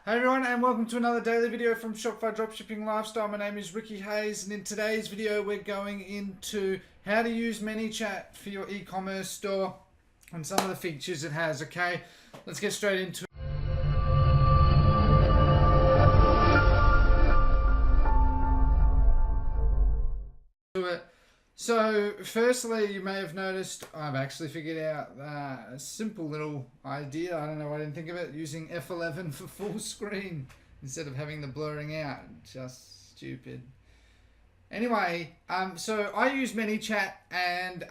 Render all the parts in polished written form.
Hey everyone, and welcome to another daily video from Shopify Dropshipping Lifestyle. My name is Ricky Hayes, and in today's video we're going into how to use Manychat for your e-commerce store and some of the features it has. Okay, let's get straight into it. So firstly, you may have noticed I've actually figured out a simple little idea. I don't know why I didn't think of it, using F11 for full screen instead of having the blurring out. Just stupid. Anyway, so I use Manychat and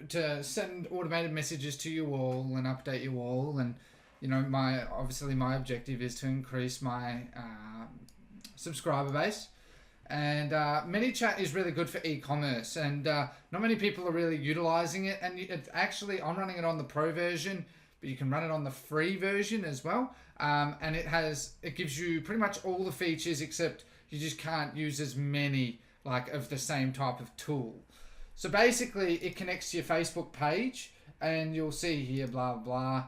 to send automated messages to you all and update you all, and my objective is to increase my subscriber base. And Manychat is really good for e-commerce, and not many people are really utilizing it. And it's actually, I'm running it on the pro version, but you can run it on the free version as well. And it gives you pretty much all the features, except you just can't use as many of the same type of tool. So basically, it connects to your Facebook page, and you'll see here, blah blah,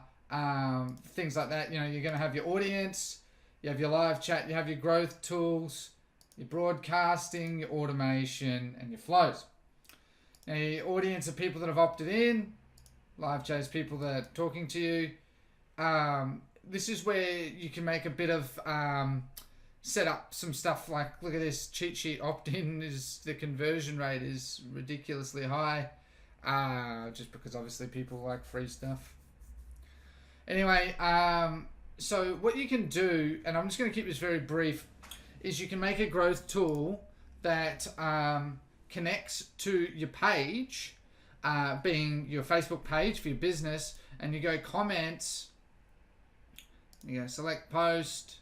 things like that. You're going to have your audience, you have your live chat, you have your growth tools, your broadcasting, your automation, and your flows. Now, your audience are people that have opted in. Live chat is people that are talking to you. This is where you can make a bit of set up some stuff like, look at this cheat sheet. Opt-in is, the conversion rate is ridiculously high, just because obviously people like free stuff. Anyway, so what you can do, and I'm just going to keep this very brief, is you can make a growth tool that connects to your page, being your Facebook page for your business, and you go comments, you go select post.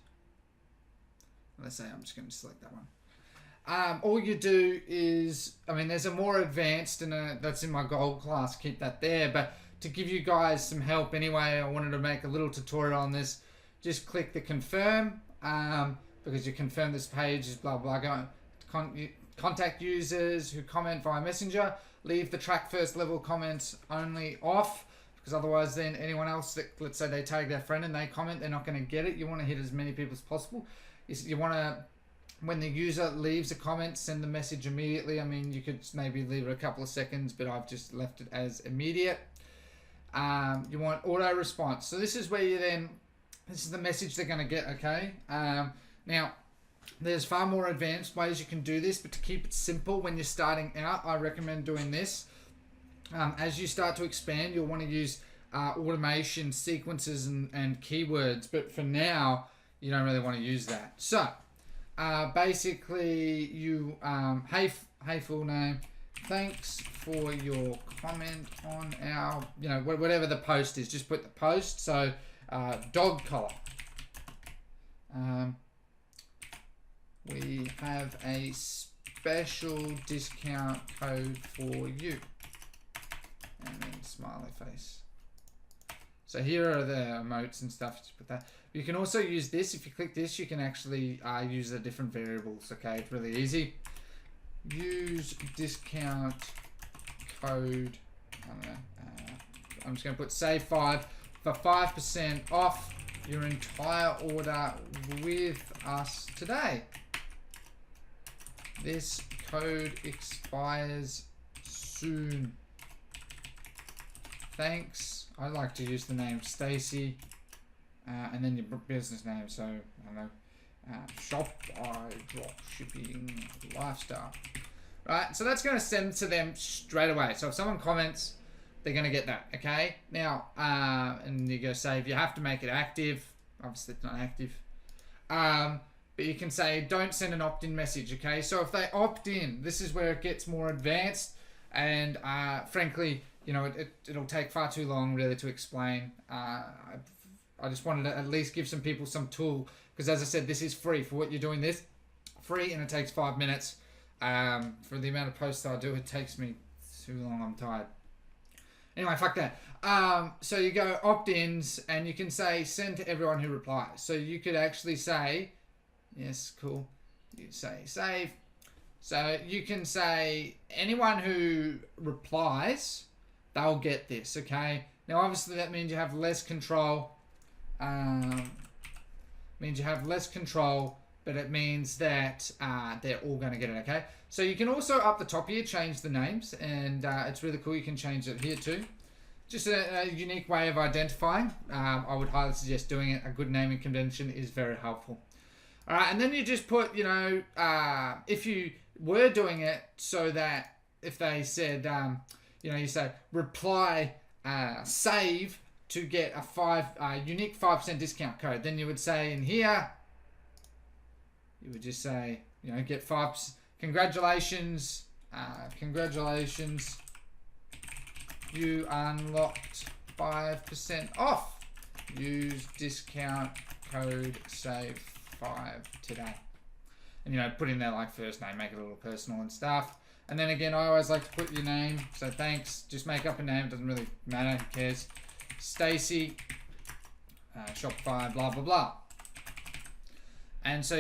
Let's say I'm just going to select that one. All you do is, there's a more advanced, and that's in my gold class, keep that there, but to give you guys some help anyway, I wanted to make a little tutorial on this. Just click the confirm, because you confirm this page is blah blah. Go contact users who comment via Messenger. Leave the track first level comments only off, because otherwise then anyone else that, let's say they tag their friend and they comment, they're not going to get it. You want to hit as many people as possible. You want to, when the user leaves a comment, send the message immediately. You could maybe leave it a couple of seconds, but I've just left it as immediate. You want auto response. So this is where this is the message they're going to get, okay? Now, there's far more advanced ways you can do this, but to keep it simple when you're starting out, I recommend doing this. As you start to expand, you'll want to use automation, sequences, and keywords, but for now, you don't really want to use that. So, basically, you, hey full name, thanks for your comment on our, whatever the post is, just put the post. So, dog collar. We have a special discount code for you. And then smiley face. So here are the emotes and stuff. Just put that. You can also use this. If you click this, you can actually use the different variables. Okay, it's really easy. Use discount code. I don't know. I'm just going to put save 5 for 5% off your entire order with us today. This code expires soon. Thanks. I like to use the name Stacy, and then your business name. So I don't know, Shopify Dropshipping Lifestyle. Right. So that's going to send to them straight away. So if someone comments, they're going to get that. Okay. Now, and you go save. You have to make it active. Obviously, it's not active. But you can say, don't send an opt-in message, okay? So if they opt in, this is where it gets more advanced, and frankly, it'll take far too long really to explain. I just wanted to at least give some people some tool, because as I said, this is free for what you're doing. This free, and it takes 5 minutes. For the amount of posts I do, it takes me too long. I'm tired. Anyway, fuck that. So you go opt-ins, and you can say send to everyone who replies. So you could actually say, yes, cool. You say save. So you can say anyone who replies, they'll get this, okay? Now, obviously, that means you have less control. means you have less control, but it means that they're all going to get it, okay? So you can also, up the top here, change the names, and it's really cool. You can change it here too. Just a unique way of identifying. I would highly suggest doing it. A good naming convention is very helpful. All right, and then you just put, if you were doing it so that if they said, you say reply save to get a unique 5% discount code, then you would say in here, you would just say, get 5%. Congratulations, you unlocked 5% off. Use discount code SAVE5 today. And put in there like first name, make it a little personal and stuff. And then again, I always like to put your name. So thanks, just make up a name, doesn't really matter, who cares. Stacy, Shopify, blah, blah, blah. And so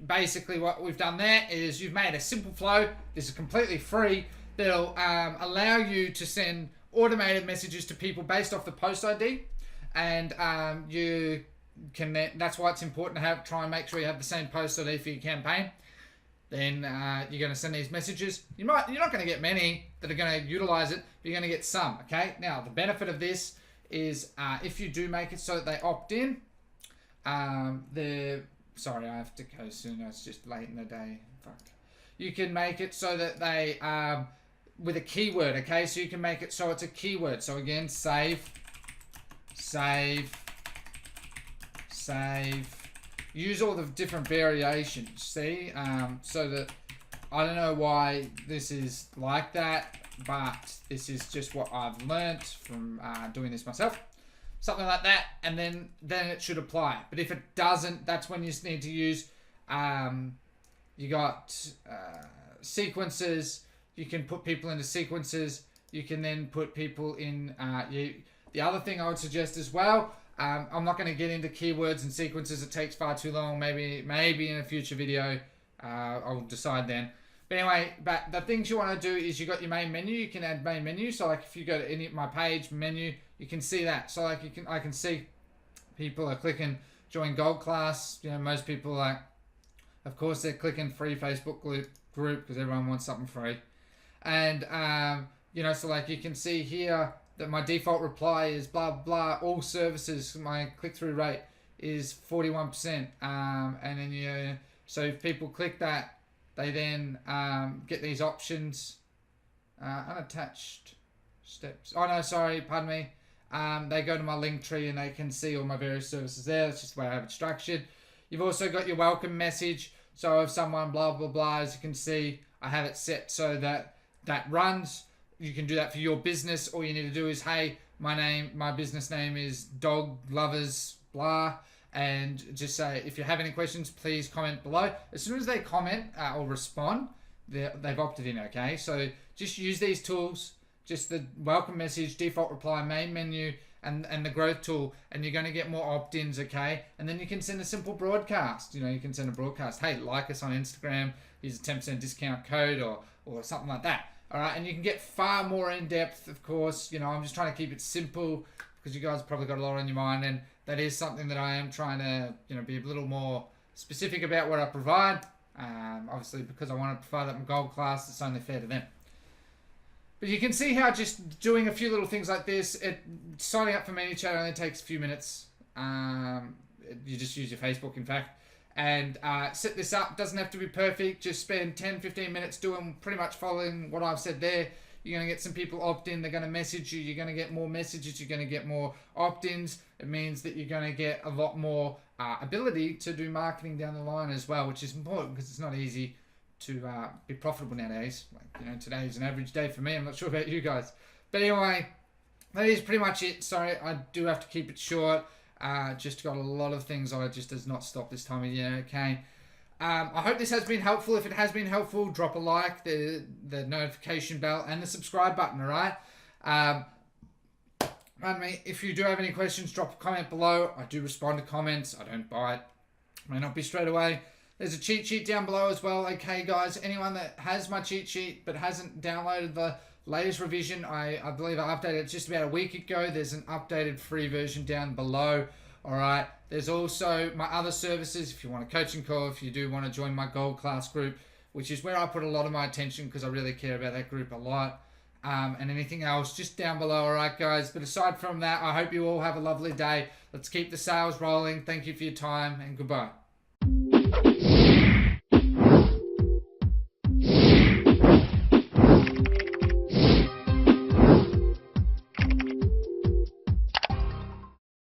basically what we've done there is you've made a simple flow. This is completely free. That'll allow you to send automated messages to people based off the post ID. And you can that's why it's important to try and make sure you have the same post ID for your campaign. Then you're going to send these messages. You're not going to get many that are going to utilize it, but you're going to get some, okay? Now, the benefit of this is if you do make it so that they opt in, sorry, I have to go soon. It's just late in the day. Fuck. You can make it so that they, with a keyword, okay? So you can make it so it's a keyword. So again, save. Use all the different variations, see? So that, I don't know why this is like that, but this is just what I've learnt from doing this myself. Something like that, and then it should apply. But if it doesn't, that's when you just need to use, you got sequences. You can put people into sequences. You can then put people in, the other thing I would suggest as well, I'm not going to get into keywords and sequences. It takes far too long. Maybe in a future video, I'll decide then. But anyway, but the things you want to do is you got your main menu. You can add main menu. So like if you go to my page menu, you can see that. So like I can see people are clicking join gold class. Most people of course they're clicking free Facebook group because everyone wants something free. And so like you can see here that my default reply is blah blah. All services, my click-through rate is 41%. And then so if people click that, they then get these options, unattached steps. Oh no, sorry, pardon me. They go to my link tree and they can see all my various services there. That's just the way I have it structured. You've also got your welcome message. So if someone blah blah blah, as you can see, I have it set so that runs. You can do that for your business. All you need to do is, hey, my business name is Dog Lovers blah, and just say, if you have any questions, please comment below. As soon as they comment or respond, they've opted in, okay? So just use these tools, just the welcome message, default reply, main menu, and the growth tool, and you're going to get more opt-ins, okay? And then you can send a simple broadcast. You can send a broadcast, hey, like us on Instagram, here's a 10% discount code or something like that. All right, and you can get far more in-depth, of course. I'm just trying to keep it simple because you guys probably got a lot on your mind, and that is something that I am trying to, be a little more specific about what I provide. Obviously, because I want to provide that in gold class, it's only fair to them. But you can see how just doing a few little things like this, signing up for Manychat only takes a few minutes. You just use your Facebook, in fact. And set this up. Doesn't have to be perfect. Just spend 10-15 minutes doing pretty much following what I've said there. You're going to get some people opt in. They're going to message you. You're going to get more messages. You're going to get more opt-ins. It means that you're going to get a lot more ability to do marketing down the line as well, which is important because it's not easy to be profitable nowadays. Today is an average day for me. I'm not sure about you guys. But anyway, that is pretty much it. Sorry, I do have to keep it short. Just got a lot of things on it. Just does not stop this time of year, okay? I hope this has been helpful. If it has been helpful, drop a like, the notification bell, and the subscribe button, alright? Pardon me. If you do have any questions, drop a comment below. I do respond to comments. I don't bite. May not be straight away. There's a cheat sheet down below as well, okay, guys? Anyone that has my cheat sheet but hasn't downloaded the latest revision, I believe I updated it just about a week ago. There's an updated free version down below. All right, There's also my other services. If you want a coaching call, if you do want to join my gold class group, which is where I put a lot of my attention because I really care about that group a lot. And anything else just down below. All right, guys. But aside from that, I hope you all have a lovely day. Let's keep the sales rolling. Thank you for your time, and goodbye.